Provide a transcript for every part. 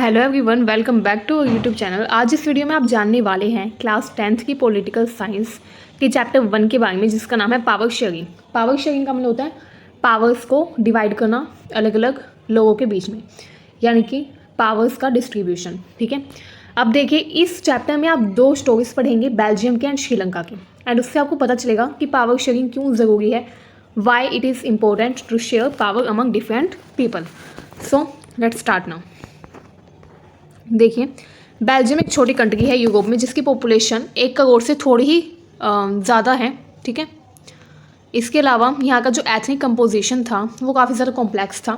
Hello everyone, welcome back to YouTube channel. आज इस video में आप जानने वाले हैं क्लास 10th की पॉलिटिकल साइंस के चैप्टर 1 के बारे में, जिसका नाम है पावर शेयरिंग। पावर शेयरिंग का मतलब होता है पावर्स को डिवाइड करना अलग अलग लोगों के बीच में, यानी कि पावर्स का डिस्ट्रीब्यूशन। ठीक है, अब देखिए इस चैप्टर में आप दो स्टोरीज पढ़ेंगे, बेल्जियम के एंड श्रीलंका के, एंड उससे आपको पता चलेगा कि पावर शेयरिंग क्यों ज़रूरी है, why it is important to share power among different people. So let's start now. देखिए, बेल्जियम एक छोटी कंट्री है यूरोप में, जिसकी पॉपुलेशन 1 करोड़ से थोड़ी ही ज़्यादा है। ठीक है, इसके अलावा यहाँ का जो एथनिक कंपोजिशन था वो काफ़ी ज़्यादा कॉम्प्लेक्स था,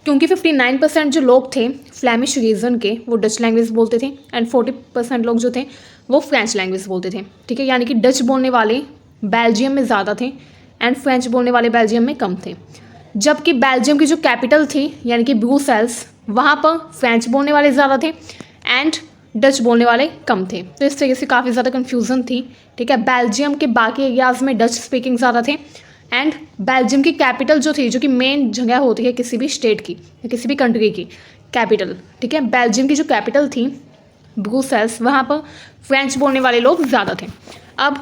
क्योंकि 59% जो लोग थे फ्लैमिश रीजन के वो डच लैंग्वेज बोलते थे, एंड 40% लोग जो थे वो फ्रेंच लैंग्वेज बोलते थे। ठीक है, यानी कि डच बोलने वाले बेल्जियम में ज़्यादा थे एंड फ्रेंच बोलने वाले बेल्जियम में कम थे। जबकि बेल्जियम की जो कैपिटल थी यानी कि ब्रुसेल्स, वहाँ पर फ्रेंच बोलने वाले ज़्यादा थे एंड डच बोलने वाले कम थे। तो इस तरीके से काफ़ी ज़्यादा कन्फ्यूज़न थी। ठीक है, बेल्जियम के बाकी एरियाज़ में डच स्पीकिंग ज़्यादा थे, एंड बेल्जियम की कैपिटल जो थी, जो कि मेन जगह होती है किसी भी स्टेट की या किसी भी कंट्री की कैपिटल, ठीक है, बेल्जियम की जो कैपिटल थी ब्रुसेल्स, वहाँ पर फ्रेंच बोलने वाले लोग ज़्यादा थे। अब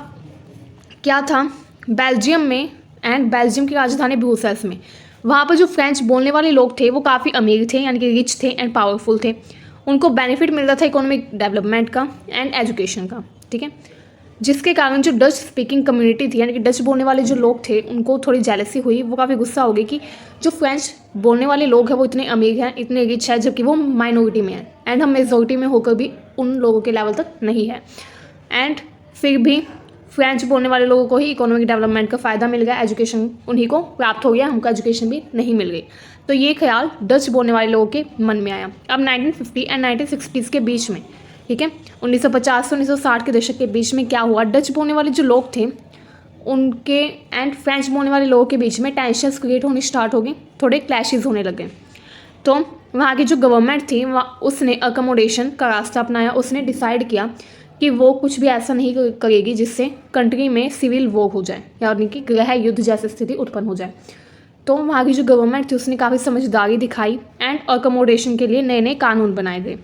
क्या था बेल्जियम में, एंड बेल्जियम की राजधानी ब्रुसेल्स में, वहाँ पर जो फ्रेंच बोलने वाले लोग थे वो काफ़ी अमीर थे, यानी कि रिच थे एंड पावरफुल थे। उनको बेनिफिट मिल रहा था इकोनॉमिक डेवलपमेंट का एंड एजुकेशन का। ठीक है, जिसके कारण जो डच स्पीकिंग कम्युनिटी थी, यानी कि डच बोलने वाले जो लोग थे, उनको थोड़ी जेलसी हुई। वो काफ़ी गुस्सा हो गई कि जो फ्रेंच बोलने वाले लोग हैं वो इतने अमीर हैं, इतने रिच है, जबकि वो माइनॉरिटी में है एंड हम मेजॉरिटी में होकर भी उन लोगों के लेवल तक नहीं है। एंड फिर भी फ्रेंच बोलने वाले लोगों को ही इकोनॉमिक डेवलपमेंट का फ़ायदा मिल गया, एजुकेशन उन्हीं को प्राप्त हो गया, हमको एजुकेशन भी नहीं मिल गई। तो ये ख्याल डच बोलने वाले लोगों के मन में आया। अब 1950 एंड 1960s के बीच में, ठीक है, 1950 से 1960 के दशक के बीच में क्या हुआ, डच बोलने वाले जो लोग थे उनके एंड फ्रेंच बोलने वाले लोगों के बीच में टेंशन्स क्रिएट होनी स्टार्ट हो गई, थोड़े क्लैशेज होने लगे। तो वहाँ की जो गवर्नमेंट थी उसने अकोमोडेशन का रास्ता अपनाया। उसने डिसाइड किया कि वो कुछ भी ऐसा नहीं करेगी जिससे कंट्री में सिविल वॉर हो जाए, यानी कि गृह युद्ध जैसी स्थिति उत्पन्न हो जाए। तो वहाँ की जो गवर्नमेंट थी उसने काफ़ी समझदारी दिखाई एंड अकोमोडेशन के लिए नए नए कानून बनाए गए।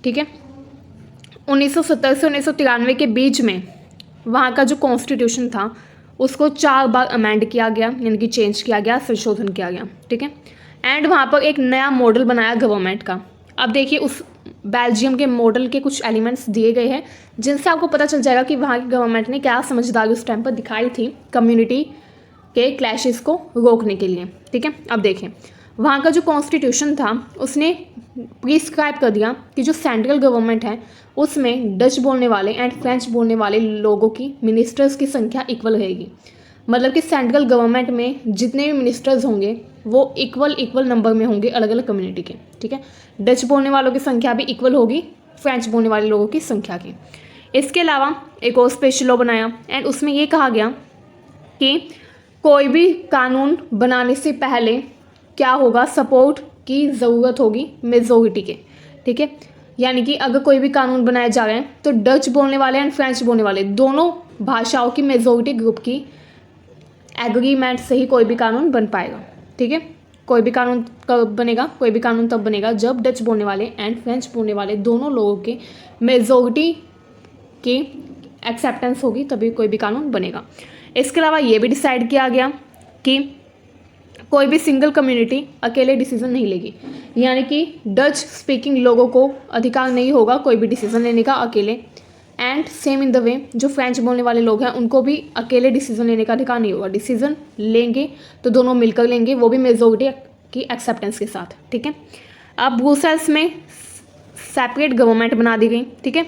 ठीक है, 1970 से 1993 के बीच में वहाँ का जो कॉन्स्टिट्यूशन था उसको 4 बार अमेंड किया गया, यानी कि चेंज किया गया, संशोधन किया गया। ठीक है, एंड वहाँ पर एक नया मॉडल बनाया गवर्नमेंट का। अब देखिए उस बेल्जियम के मॉडल के कुछ एलिमेंट्स दिए गए हैं, जिनसे आपको पता चल जाएगा कि वहाँ की गवर्नमेंट ने क्या समझदारी उस टाइम पर दिखाई थी कम्युनिटी के क्लैशेस को रोकने के लिए। ठीक है, अब देखें वहाँ का जो कॉन्स्टिट्यूशन था उसने प्रिस्क्राइब कर दिया कि जो सेंट्रल गवर्नमेंट है उसमें डच बोलने वाले एंड फ्रेंच बोलने वाले लोगों की मिनिस्टर्स की संख्या इक्वल रहेगी। मतलब कि सेंट्रल गवर्नमेंट में जितने भी मिनिस्टर्स होंगे वो इक्वल नंबर में होंगे अलग अलग कम्युनिटी के। ठीक है, डच बोलने वालों की संख्या भी इक्वल होगी फ्रेंच बोलने वाले लोगों की संख्या की। इसके अलावा एक और स्पेशल लॉ बनाया, एंड उसमें ये कहा गया कि कोई भी कानून बनाने से पहले क्या होगा, सपोर्ट की ज़रूरत होगी मेजॉरिटी के। ठीक है, यानी कि अगर कोई भी कानून बनाए जा रहे हैं तो डच बोलने वाले एंड फ्रेंच बोलने वाले दोनों भाषाओं की मेजॉरिटी ग्रुप की एग्रीमेंट से ही कोई भी कानून बन पाएगा। ठीक है, कोई भी कानून कब बनेगा, कोई भी कानून तब बनेगा जब डच बोलने वाले एंड फ्रेंच बोलने वाले दोनों लोगों के मेजॉरिटी की एक्सेप्टेंस होगी, तभी कोई भी कानून बनेगा। इसके अलावा ये भी डिसाइड किया गया कि कोई भी सिंगल कम्युनिटी अकेले डिसीजन नहीं लेगी, यानी कि डच स्पीकिंग लोगों को अधिकार नहीं होगा कोई भी डिसीजन लेने का अकेले, and same in the way जो फ्रेंच बोलने वाले लोग हैं उनको भी अकेले डिसीजन लेने का अधिकार नहीं होगा। डिसीजन लेंगे तो दोनों मिलकर लेंगे, वो भी मेजॉरिटी की एक्सेप्टेंस के साथ। ठीक है, अब ब्रुसेल्स में सेपरेट गवर्नमेंट बना दी गई। ठीक है,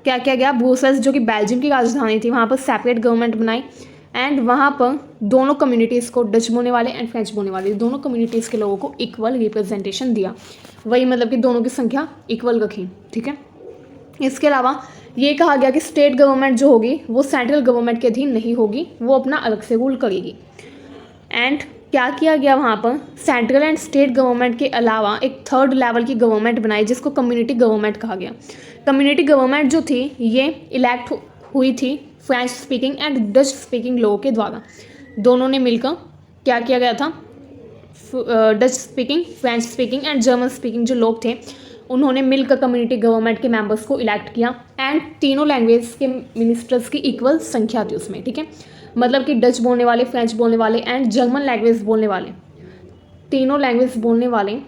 क्या किया गया, ब्रुसेल्स जो कि बेल्जियम की राजधानी थी वहाँ पर सेपरेट गवर्नमेंट बनाई, एंड वहाँ पर दोनों कम्युनिटीज़ को, डच बोलने वाले एंड फ्रेंच बोलने वाले दोनों कम्युनिटीज़ के लोगों को इक्वल रिप्रेजेंटेशन दिया। वही मतलब कि दोनों की संख्या इक्वल रखी। ठीक है, इसके अलावा ये कहा गया कि स्टेट गवर्नमेंट जो होगी वो सेंट्रल गवर्नमेंट के अधीन नहीं होगी, वो अपना अलग से रूल करेगी। एंड क्या किया गया, वहाँ पर सेंट्रल एंड स्टेट गवर्नमेंट के अलावा एक थर्ड लेवल की गवर्नमेंट बनाई जिसको कम्युनिटी गवर्नमेंट कहा गया। कम्युनिटी गवर्नमेंट जो थी ये इलेक्ट हुई थी French speaking and Dutch speaking लोगों के द्वारा। दोनों ने मिलकर क्या किया गया था, Dutch speaking, French speaking and German speaking जो लोग थे उन्होंने मिलकर कम्युनिटी गवर्नमेंट के मेंबर्स को इलेक्ट किया एंड तीनों लैंग्वेज के मिनिस्टर्स की इक्वल संख्या थी उसमें, ठीक है। मतलब कि डच बोलने वाले, फ्रेंच बोलने वाले एंड जर्मन लैंग्वेज बोलने वाले, तीनों लैंग्वेज बोलने वाले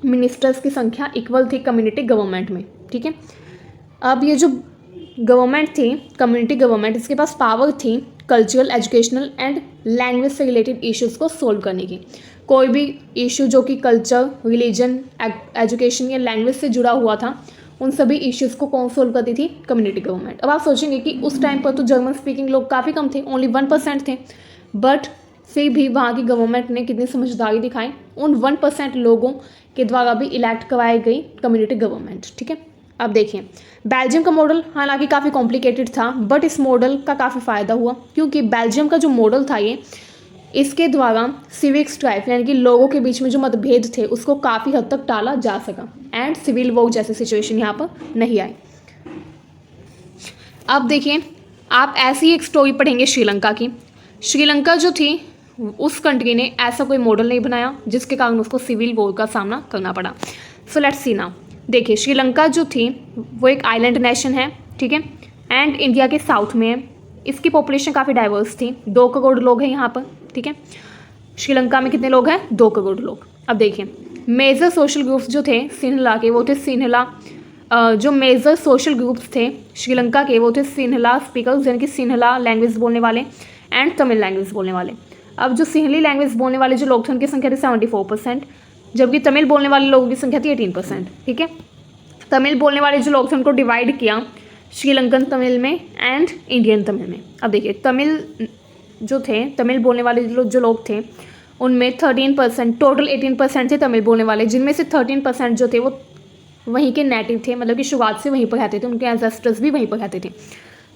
मिनिस्टर्स की संख्या इक्वल थी कम्युनिटी गवर्नमेंट में, ठीक है। अब ये जो गवर्नमेंट थी, कम्युनिटी गवर्नमेंट, इसके पास पावर थी कल्चरल, एजुकेशनल एंड लैंग्वेज से रिलेटेड इश्यूज़ को सोल्व करने की। कोई भी इशू जो कि कल्चर, रिलीजन, एजुकेशन या लैंग्वेज से जुड़ा हुआ था, उन सभी इश्यूज़ को कौन सोल्व करती थी? Community government. अब आप सोचेंगे कि उस टाइम पर तो जर्मन स्पीकिंग लोग काफ़ी कम थे, ओनली 1% थे, बट फिर भी वहाँ की गवर्नमेंट ने कितनी समझदारी दिखाई, उन 1% लोगों के द्वारा भी इलेक्ट करवाई गई कम्युनिटी गवर्नमेंट, ठीक है। अब देखिए, बेल्जियम का मॉडल हालांकि काफ़ी कॉम्प्लिकेटेड था, बट इस मॉडल का काफ़ी फ़ायदा हुआ, क्योंकि बेल्जियम का जो मॉडल था ये, इसके द्वारा सिविक स्ट्राइफ यानी कि लोगों के बीच में जो मतभेद थे उसको काफ़ी हद तक टाला जा सका एंड सिविल वॉर जैसी सिचुएशन यहाँ पर नहीं आई। अब देखिए, आप ऐसी ही एक स्टोरी पढ़ेंगे श्रीलंका की। श्रीलंका जो थी, उस कंट्री ने ऐसा कोई मॉडल नहीं बनाया जिसके कारण उसको सिविल वॉर का सामना करना पड़ा। So let's see now. देखिए, श्रीलंका जो थी वो एक आइलैंड नेशन है, ठीक है, एंड इंडिया के साउथ में है। इसकी पॉपुलेशन काफ़ी डाइवर्स थी, 2 करोड़ लोग हैं यहाँ पर, ठीक है। श्रीलंका में कितने लोग हैं? 2 करोड़ लोग। अब देखिए, मेजर सोशल ग्रुप्स जो थे सिन्हला के, वो थे सिन्हला, जो मेजर सोशल ग्रुप्स थे श्रीलंका के, वो थे सिन्हला स्पीकर्स यानी कि सिन्हला लैंग्वेज बोलने वाले एंड तमिल लैंग्वेज बोलने वाले। अब जो सिन्हली लैंग्वेज बोलने वाले जो लोग थे उनकी संख्या थी 74%, जबकि तमिल बोलने वाले लोगों की संख्या थी 18%, ठीक है। तमिल बोलने वाले जो लोग थे उनको डिवाइड किया श्रीलंकन तमिल में एंड इंडियन तमिल में। अब देखिए, तमिल जो थे, तमिल बोलने वाले जो लोग थे उनमें 13%, टोटल 18% थे तमिल बोलने वाले, जिनमें से 13% जो थे वो वहीं के नेटिव थे, मतलब कि शुरुआत से वहीं पर रहते थे, उनके एंसेस्टर्स भी वहीं पर रहते थे।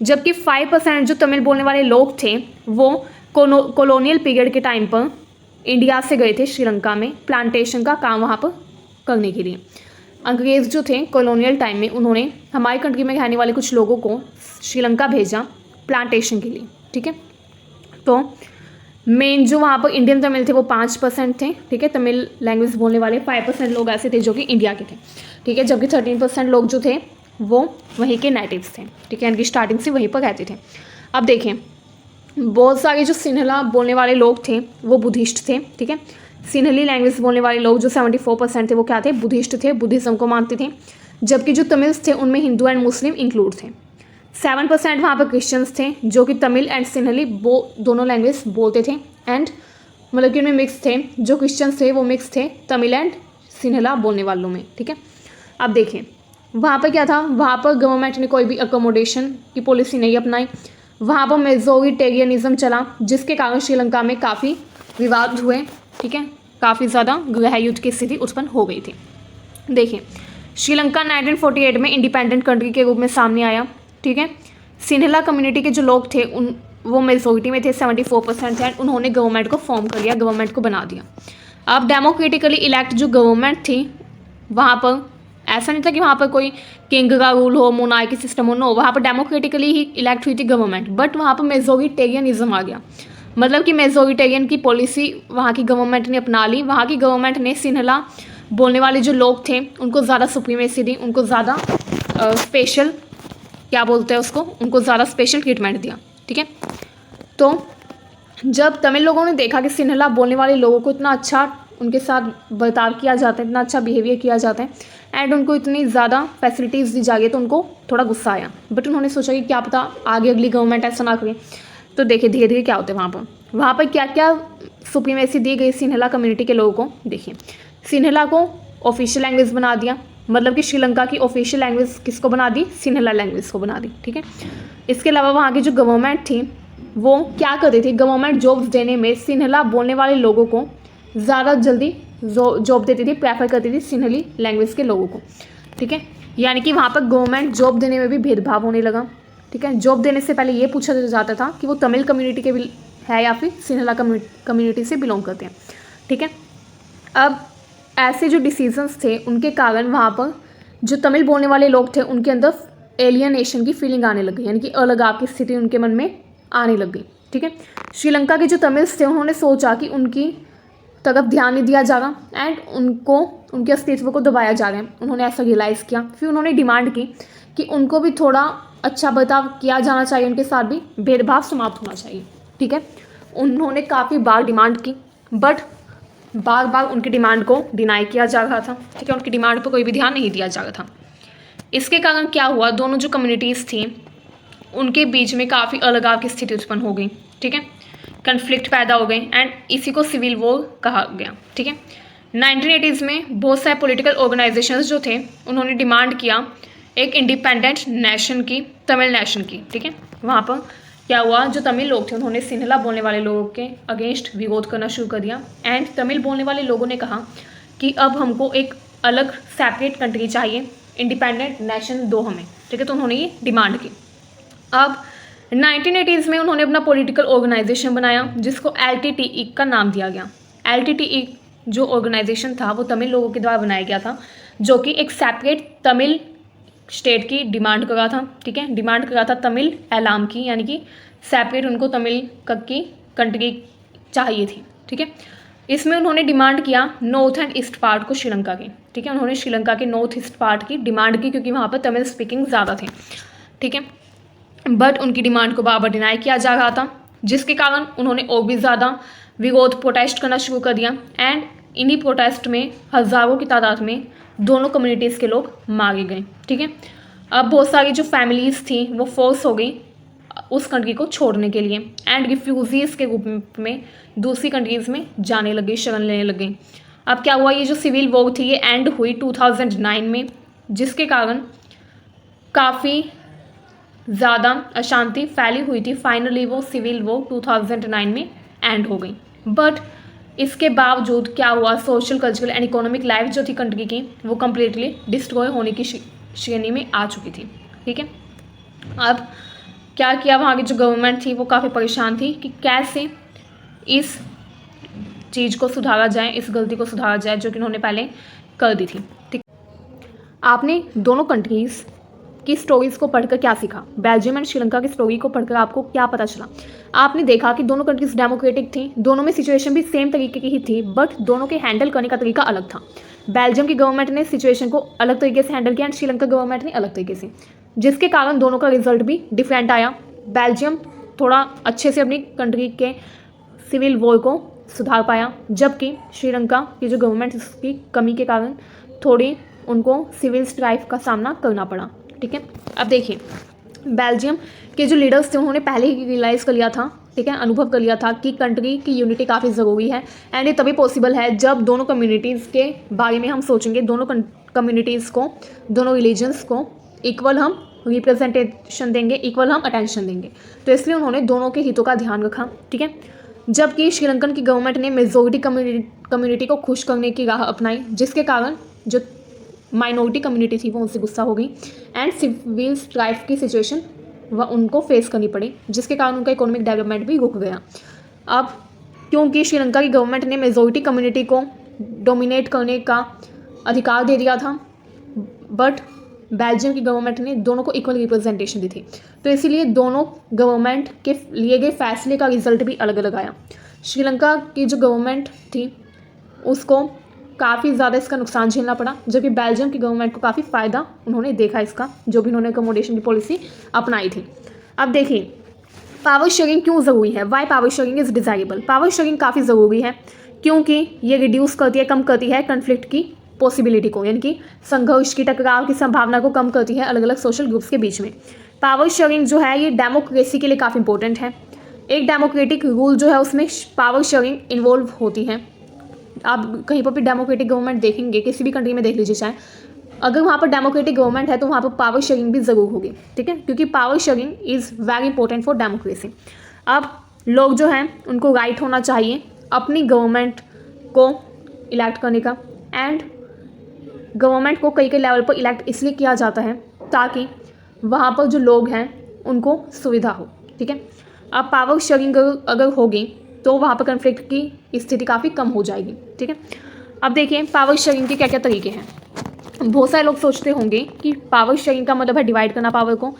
जबकि 5% जो तमिल बोलने वाले लोग थे वो कॉलोनियल पीरियड के टाइम पर इंडिया से गए थे श्रीलंका में प्लांटेशन का काम वहाँ पर करने के लिए। अंग्रेज़ जो थे कॉलोनियल टाइम में, उन्होंने हमारी कंट्री में रहने वाले कुछ लोगों को श्रीलंका भेजा प्लांटेशन के लिए, ठीक है। तो मेन जो वहाँ पर इंडियन तमिल थे वो 5% थे, ठीक है। तमिल लैंग्वेज बोलने वाले 5% लोग ऐसे थे जो कि इंडिया के थे, ठीक है। जबकि 13% लोग जो थे वो वहीं के नेटिव्स थे, ठीक है, इनकी स्टार्टिंग से वहीं पर रहते थे। अब देखें, बहुत सारे जो सिन्हला बोलने वाले लोग थे वो बुद्धिस्ट थे, ठीक है। सिन्हली लैंग्वेज बोलने वाले लोग जो 74% थे वो क्या थे? बुद्धिस्ट थे, बुद्धिज़्म को मानते थे। जबकि जो तमिल्स थे उनमें हिंदू एंड मुस्लिम इंक्लूड थे। 7% वहाँ पर क्रिश्चियंस थे जो कि तमिल एंड सिन्हली दोनों लैंग्वेज बोलते थे एंड मतलब कि उनमें मिक्स थे। जो क्रिश्चियंस थे वो मिक्स थे तमिल एंड सिन्हला बोलने वालों में, ठीक है। अब देखें, वहाँ पर क्या था, वहाँ पर गवर्नमेंट ने कोई भी अकोमोडेशन की पॉलिसी नहीं अपनाई। वहाँ पर मेजोरिटेरियनिज्म चला, जिसके कारण श्रीलंका में काफ़ी विवाद हुए, ठीक है, काफ़ी ज़्यादा गृह युद्ध की स्थिति उत्पन्न हो गई थी। देखिए, श्रीलंका 1948 में इंडिपेंडेंट कंट्री के रूप में सामने आया, ठीक है। सिन्हला कम्युनिटी के जो लोग थे वो मेजोरिटी में थे, 74% एंड उन्होंने गवर्नमेंट को फॉर्म कर लिया, गवर्नमेंट को बना दिया। अब डेमोक्रेटिकली इलेक्ट जो गवर्नमेंट थी, वहाँ पर ऐसा नहीं था कि वहाँ पर कोई किंग का रूल हो, मोनार्की सिस्टम हो, नो, वहाँ पर डेमोक्रेटिकली ही इलेक्ट हुई थी गवर्नमेंट, बट वहाँ पर मेजोरिटेरियनिज्म आ गया। मतलब कि मेजोरिटेरियन की पॉलिसी वहाँ की गवर्नमेंट ने अपना ली। वहाँ की गवर्नमेंट ने सिन्हला बोलने वाले जो लोग थे उनको ज़्यादा सुप्रीमेसी दी, उनको ज़्यादा स्पेशल क्या बोलते हैं उसको, उनको ज़्यादा स्पेशल ट्रीटमेंट दिया, ठीक है। तो जब तमिल लोगों ने देखा कि सिन्हला बोलने वाले लोगों को इतना अच्छा उनके साथ बर्ताव किया जाता है, इतना अच्छा बिहेवियर किया जाता है एंड उनको इतनी ज़्यादा फैसिलिटीज़ दी जा रही है, तो उनको थोड़ा गुस्सा आया। बट उन्होंने सोचा कि क्या पता आगे अगली गवर्नमेंट ऐसा ना करे। तो देखिए धीरे धीरे क्या होता है वहाँ पर क्या क्या सुप्रीमेसी दी गई सिन्हला कम्युनिटी के लोगों को। देखिए, सिन्हला को ऑफिशियल लैंग्वेज बना दिया, मतलब कि श्रीलंका की ऑफिशियल लैंग्वेज किसको बना दी? सिन्हला लैंग्वेज को बना दी, ठीक है। इसके अलावा वहाँ की जो गवर्नमेंट थी वो क्या करती थी, गवर्नमेंट जॉब्स देने में सिन्हला बोलने वाले लोगों को ज़्यादा जल्दी जॉब देती थी, प्रेफर करती थी सिन्हली लैंग्वेज के लोगों को, ठीक है। यानी कि वहाँ पर गवर्नमेंट जॉब देने में भी भेदभाव होने लगा, ठीक है। जॉब देने से पहले ये पूछा जाता था कि वो तमिल कम्युनिटी के है या फिर सिन्हला कम्युनिटी से बिलोंग करते हैं, ठीक है। अब ऐसे जो डिसीजंस थे उनके कारण वहाँ पर जो तमिल बोलने वाले लोग थे उनके अंदर एलियनेशन की फीलिंग आने लगी, यानी कि अलगाव की स्थिति उनके मन में आने लग गई, ठीक है। श्रीलंका के जो तमिल्स थे उन्होंने सोचा कि उनकी तरफ ध्यान नहीं दिया जा रहा एंड उनको उनके अस्तित्व को दबाया जा रहा है। उन्होंने ऐसा रियलाइज़ किया, फिर उन्होंने डिमांड की कि उनको भी थोड़ा अच्छा बर्ताव किया जाना चाहिए, उनके साथ भी भेदभाव समाप्त होना चाहिए। ठीक है, उन्होंने काफ़ी बार डिमांड की बट बार बार उनकी डिमांड को डिनाई किया जा रहा था। ठीक है, उनकी डिमांड पर कोई भी ध्यान नहीं दिया जा रहा था। इसके कारण क्या हुआ, दोनों जो कम्युनिटीज़ थी उनके बीच में काफ़ी अलगाव की स्थिति उत्पन्न हो गई। ठीक है, कन्फ्लिक्ट पैदा हो गए एंड इसी को सिविल वॉर कहा गया। ठीक है, 1980s में बहुत सारे पॉलिटिकल ऑर्गेनाइजेशंस जो थे उन्होंने डिमांड किया एक इंडिपेंडेंट नेशन की, तमिल नेशन की। ठीक है, वहाँ पर क्या हुआ, जो तमिल लोग थे उन्होंने सिन्हला बोलने वाले लोगों के अगेंस्ट विरोध करना शुरू कर दिया एंड तमिल बोलने वाले लोगों ने कहा कि अब हमको एक अलग सेपरेट कंट्री चाहिए, इंडिपेंडेंट नेशन दो हमें। ठीक है, तो उन्होंने ये डिमांड की। अब 1980s में उन्होंने अपना पॉलिटिकल ऑर्गेनाइजेशन बनाया जिसको LTTE का नाम दिया गया। LTTE जो ऑर्गेनाइजेशन था वो तमिल लोगों के द्वारा बनाया गया था, जो कि एक सेपरेट तमिल स्टेट की डिमांड कर रहा था। ठीक है, डिमांड कर रहा था तमिल एलाम की, यानी कि सेपरेट उनको तमिल की कंट्री चाहिए थी। ठीक है, इसमें उन्होंने डिमांड किया नॉर्थ एंड ईस्ट पार्ट को श्रीलंका की। ठीक है, उन्होंने श्रीलंका के नॉर्थ ईस्ट पार्ट की डिमांड की क्योंकि वहाँ पर तमिल स्पीकिंग ज़्यादा थे। ठीक है, बट उनकी डिमांड को बार बार डिनाई किया जा रहा था, जिसके कारण उन्होंने और भी ज़्यादा विरोध प्रोटेस्ट करना शुरू कर दिया एंड इन्हीं प्रोटेस्ट में हज़ारों की तादाद में दोनों कम्युनिटीज़ के लोग मारे गए। ठीक है, अब बहुत सारी जो फैमिलीज़ थी वो फोर्स हो गई उस कंट्री को छोड़ने के लिए एंड रिफ्यूजीज़ के रूप में दूसरी कंट्रीज़ में जाने लगे, शरण लेने लगे। अब क्या हुआ, ये जो सिविल वॉर थी ये एंड हुई 2009 में, जिसके कारण काफ़ी ज़्यादा अशांति फैली हुई थी। फाइनली वो सिविल वॉर 2009 में एंड हो गई। बट इसके बावजूद क्या हुआ, social cultural and economic life जो थी कंट्री की वो कम्प्लीटली डिस्ट्रॉय होने की श्रेणी में आ चुकी थी। ठीक है, अब क्या किया, वहाँ की जो गवर्नमेंट थी वो काफ़ी परेशान थी कि कैसे इस चीज़ को सुधारा जाए, इस गलती को सुधारा जाए जो कि उन्होंने पहले कर दी थी। ठीक, आपने दोनों कंट्रीज़ की स्टोरीज़ को पढ़कर क्या सीखा, बेल्जियम एंड श्रीलंका की स्टोरी को पढ़कर आपको क्या पता चला? आपने देखा कि दोनों कंट्रीज़ डेमोक्रेटिक थी, दोनों में सिचुएशन भी सेम तरीके की ही थी बट दोनों के हैंडल करने का तरीका अलग था। बेल्जियम की गवर्नमेंट ने सिचुएशन को अलग तरीके से हैंडल किया एंड श्रीलंका गवर्नमेंट ने अलग तरीके से, जिसके कारण दोनों का रिजल्ट भी डिफरेंट आया। बेल्जियम थोड़ा अच्छे से अपनी कंट्री के सिविल वॉर को सुधार पाया, जबकि श्रीलंका की जो गवर्नमेंट इसकी कमी के कारण थोड़ी उनको सिविल स्ट्राइफ का सामना करना पड़ा। ठीक है, अब देखिए बेल्जियम के जो लीडर्स थे उन्होंने पहले ही रियलाइज़ कर लिया था, ठीक है, अनुभव कर लिया था कि कंट्री की यूनिटी काफ़ी ज़रूरी है एंड ये तभी पॉसिबल है जब दोनों कम्युनिटीज़ के बारे में हम सोचेंगे, दोनों कम्युनिटीज़ को, दोनों रिलीजन्स को इक्वल हम रिप्रेजेंटेशन देंगे, इक्वल हम अटेंशन देंगे। तो इसलिए उन्होंने दोनों के हितों का ध्यान रखा। ठीक है, जबकि श्रीलंकन की गवर्नमेंट ने मेजॉरिटी कम्युनिटी को खुश करने की राह अपनाई, जिसके कारण जो माइनॉरिटी कम्युनिटी थी वो उनसे गुस्सा हो गई एंड सिविल स्ट्राइफ की सिचुएशन वह उनको फेस करनी पड़ी, जिसके कारण उनका इकोनॉमिक डेवलपमेंट भी रुक गया। अब क्योंकि श्रीलंका की गवर्नमेंट ने मेजॉरिटी कम्युनिटी को डोमिनेट करने का अधिकार दे दिया था बट बेल्जियम की गवर्नमेंट ने दोनों को इक्वल रिप्रेजेंटेशन दी थी, तो इसीलिए दोनों गवर्नमेंट के लिए गए फैसले का रिजल्ट भी अलग अलग आया। श्रीलंका की जो गवर्नमेंट थी उसको काफ़ी ज़्यादा इसका नुकसान झेलना पड़ा, जबकि बेल्जियम की गवर्नमेंट को काफ़ी फ़ायदा उन्होंने देखा इसका, जो भी उन्होंने अकोमोडेशन की पॉलिसी अपनाई थी। अब देखिए पावर शेयरिंग क्यों ज़रूरी है, why power sharing is desirable. Power sharing काफ़ी ज़रूरी है क्योंकि ये रिड्यूस करती है, कम करती है कन्फ्लिक्ट की पॉसिबिलिटी को, यानी कि संघर्ष की, टकराव की संभावना को कम करती है अलग अलग सोशल ग्रुप्स के बीच में। पावर शेयरिंग जो है ये डेमोक्रेसी के लिए काफ़ी इंपॉर्टेंट है। एक डेमोक्रेटिक रूल जो है उसमें पावर शेयरिंग इन्वॉल्व होती है। आप कहीं पर भी डेमोक्रेटिक गवर्नमेंट देखेंगे, किसी भी कंट्री में देख लीजिए चाहे, अगर वहाँ पर डेमोक्रेटिक गवर्नमेंट है तो वहाँ पर पावर शेयरिंग भी ज़रूर होगी। ठीक है, क्योंकि power sharing is very important for democracy. अब लोग जो हैं उनको राइट होना चाहिए अपनी गवर्नमेंट को इलेक्ट करने का, एंड गवर्नमेंट को कई कई लेवल पर इलेक्ट इसलिए किया जाता है ताकि वहाँ पर जो लोग हैं उनको सुविधा हो। ठीक है, अब पावर शेयरिंग अगर होगी तो वहाँ पर कन्फ्लिक्ट की स्थिति काफ़ी कम हो जाएगी। ठीक है, अब देखिए पावर शेयरिंग के क्या क्या तरीके हैं। बहुत सारे लोग सोचते होंगे कि पावर शेयरिंग का मतलब है डिवाइड करना पावर को,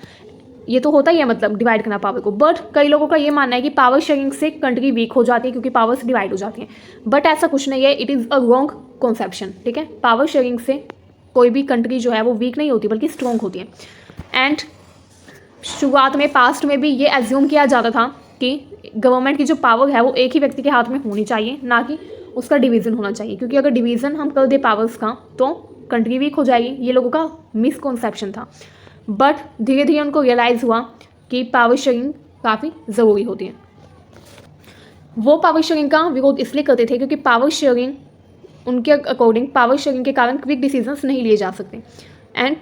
ये तो होता ही है, मतलब डिवाइड करना पावर को। बट कई लोगों का ये मानना है कि पावर शेयरिंग से कंट्री वीक हो जाती है क्योंकि पावर्स डिवाइड हो जाती हैं। बट ऐसा कुछ नहीं है, it is a wrong conception, ठीक है। पावर शेयरिंग से कोई भी कंट्री जो है वो वीक नहीं होती बल्कि स्ट्रॉन्ग होती है। एंड शुरुआत में पास्ट में भी ये एज्यूम किया जाता था कि गवर्नमेंट की जो पावर है वो एक ही व्यक्ति के हाथ में होनी चाहिए, ना कि उसका डिवीज़न होना चाहिए, क्योंकि अगर डिवीज़न हम कर दे पावर्स का तो कंट्री वीक हो जाएगी। ये लोगों का मिसकॉन्सेप्शन था। बट धीरे धीरे उनको रियलाइज़ हुआ कि पावर शेयरिंग काफ़ी ज़रूरी होती है। वो पावर शेयरिंग का विरोध इसलिए करते थे क्योंकि पावर शेयरिंग उनके अकॉर्डिंग पावर शेयरिंग के कारण क्विक डिसीजंस नहीं लिए जा सकते। एंड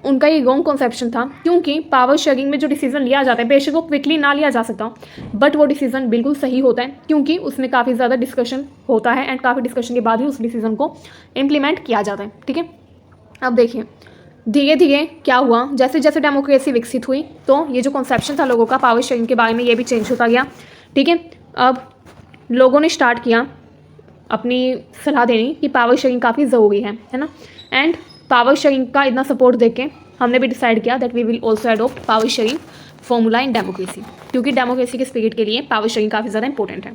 उनका ये रॉन्ग कॉन्सेप्शन था, क्योंकि पावर शेयरिंग में जो डिसीजन लिया जाता है बेशक वो क्विकली ना लिया जा सकता, बट वो डिसीजन बिल्कुल सही होता है क्योंकि उसमें काफ़ी ज़्यादा डिस्कशन होता है एंड काफ़ी डिस्कशन के बाद ही उस डिसीजन को इम्प्लीमेंट किया जाता है, ठीक है। अब देखिए धीरे धीरे क्या हुआ, जैसे जैसे डेमोक्रेसी विकसित हुई तो ये जो कॉन्सेप्शन था लोगों का पावर शेयरिंग के बारे में ये भी चेंज होता गया, ठीक है। अब लोगों ने स्टार्ट किया अपनी सलाह देनी कि पावर शेयरिंग काफ़ी ज़रूरी है ना। एंड पावर शेयरिंग का इतना सपोर्ट देख के हमने भी डिसाइड किया that we will also adopt power sharing formula in democracy, क्योंकि डेमोक्रेसी के स्पिरिट के लिए पावर शेयरिंग काफ़ी ज़्यादा इंपॉर्टेंट है।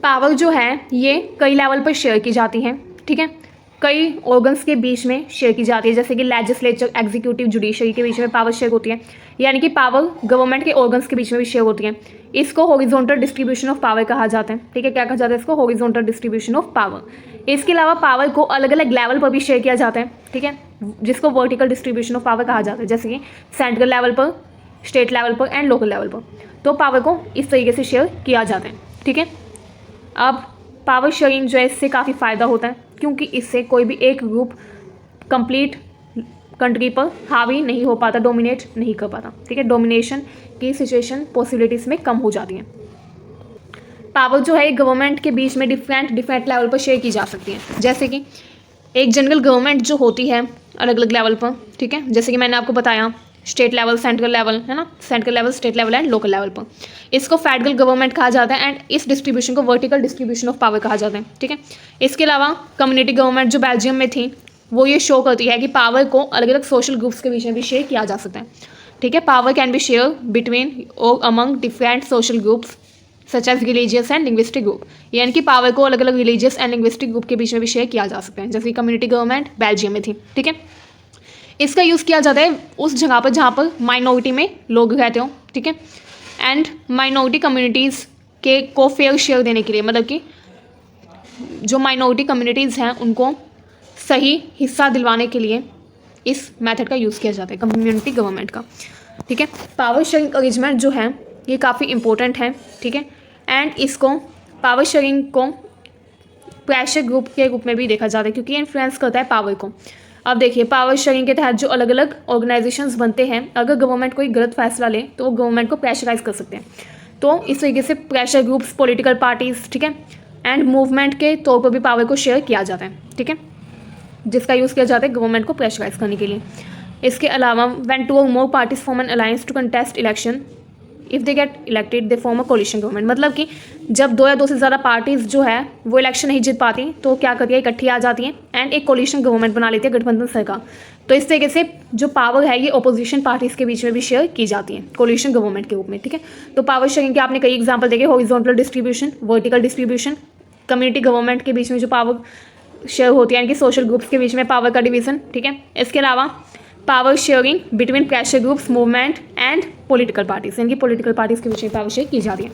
पावर जो है ये कई लेवल पर शेयर की जाती है, ठीक है। कई ऑर्गन्स के बीच में शेयर की जाती है, जैसे कि लेजिस्लेचर, एग्जीक्यूटिव, जुडिशरी के बीच में पावर शेयर होती है, यानी कि पावर गवर्नमेंट के ऑर्गन्स के बीच में भी शेयर होती है। इसको हॉरिजॉन्टल डिस्ट्रीब्यूशन ऑफ पावर कहा जाता है, ठीक है। क्या कहा जाता है इसको? Horizontal distribution of power. इसके अलावा पावर को अलग अलग लेवल पर भी शेयर किया जाता है, ठीक है, जिसको वर्टिकल डिस्ट्रीब्यूशन ऑफ पावर कहा जाता है, जैसे कि सेंट्रल लेवल पर, स्टेट लेवल पर एंड लोकल लेवल पर। तो पावर को इस तरीके से शेयर किया जाता है, ठीक है। अब पावर शेयरिंग जो है इससे काफ़ी फ़ायदा होता है क्योंकि इससे कोई भी एक ग्रुप कंप्लीट कंट्री पर हावी नहीं हो पाता, डोमिनेट नहीं कर पाता, ठीक है। डोमिनेशन की सिचुएशन पॉसिबिलिटीज़ में कम हो जाती हैं। पावर जो है गवर्नमेंट के बीच में डिफरेंट लेवल पर शेयर की जा सकती है, जैसे कि एक जनरल गवर्नमेंट जो होती है अलग अलग लेवल पर, ठीक है, जैसे कि मैंने आपको बताया स्टेट लेवल, सेंट्रल लेवल, है ना, central level, state level and local level पर। इसको फेडरल गवर्नमेंट कहा जाता है एंड इस डिस्ट्रीब्यूशन को वर्टिकल डिस्ट्रीब्यूशन ऑफ पावर कहा जाता है, ठीक है। इसके अलावा कम्युनिटी गवर्नमेंट जो बेल्जियम में थी वो ये शो करती है कि पावर को अलग अलग सोशल ग्रुप्स के बीच में भी शेयर किया जा सकता है, ठीक है। Power can be share between और among different social groups such as religious and linguistic group, यानी कि पावर को अलग अलग रिलीजियस एंड लिंग्विस्टिक ग्रुप के बीच में भी शेयर किया जा सकता है, जैसे कम्युनिटी गवर्नमेंट बेल्जियम में थी, ठीक है। इसका यूज़ किया जाता है उस जगह पर जहाँ पर माइनॉरिटी में लोग रहते हो, ठीक है, एंड माइनॉरिटी कम्युनिटीज़ के को फेयर शेयर देने के लिए, मतलब कि जो माइनॉरिटी कम्युनिटीज़ हैं उनको सही हिस्सा दिलवाने के लिए इस मेथड का यूज़ किया जाता है कम्युनिटी गवर्नमेंट का, ठीक है। पावर शेयरिंग अरेंजमेंट जो है ये काफ़ी इंपॉर्टेंट है, ठीक है। एंड इसको पावर शेयरिंग को प्रेशर ग्रुप के रूप में भी देखा जाता है क्योंकि इन्फ्लुएंस करता है पावर को। अब देखिए पावर शेयरिंग के तहत जो अलग अलग ऑर्गेनाइजेशंस बनते हैं, अगर गवर्नमेंट कोई गलत फैसला ले तो वो गवर्नमेंट को प्रेशराइज कर सकते हैं। तो इस तरीके से प्रेशर ग्रुप्स, पॉलिटिकल पार्टीज़, ठीक है, एंड मूवमेंट के तौर पर भी पावर को शेयर किया जाता है, ठीक है, जिसका यूज़ किया जाता है गवर्नमेंट को प्रेशराइज करने के लिए। इसके अलावा व्हेन टू और more parties form an alliance to contest election, if they get elected they form a coalition government, मतलब कि जब दो या दो से ज़्यादा पार्टीज़ जो है वो इलेक्शन नहीं जीत पाती तो क्या करती है, इकट्ठी आ जाती हैं एंड एक कोलिशन गवर्नमेंट बना लेती है, गठबंधन सरकार। तो इस तरीके से जो पावर है ये अपोजिशन पार्टीज़ के बीच में भी शेयर की जाती है कोलिशन गवर्नमेंट के रूप में, ठीक है। तो पावर शेयरिंग के आपने कई एग्जाम्पल देखे, horizontal distribution, vertical distribution, community government के बीच में जो पावर शेयर होती है, यानी कि सोशल ग्रुप्स के बीच में पावर का डिवीज़न, ठीक है। इसके अलावा power sharing between pressure groups, movement and political parties, यानी कि पॉलिटिकल पार्टीज़ के बीच में पावर शेयर की जाती है।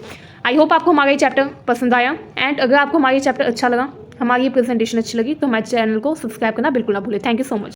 आई होप आपको हमारा ये चैप्टर पसंद आया एंड अगर आपको हमारा ये चैप्टर अच्छा लगा, हमारी ये प्रेजेंटेशन अच्छी लगी तो हमारे चैनल को सब्सक्राइब करना बिल्कुल ना भूलें। Thank you so much.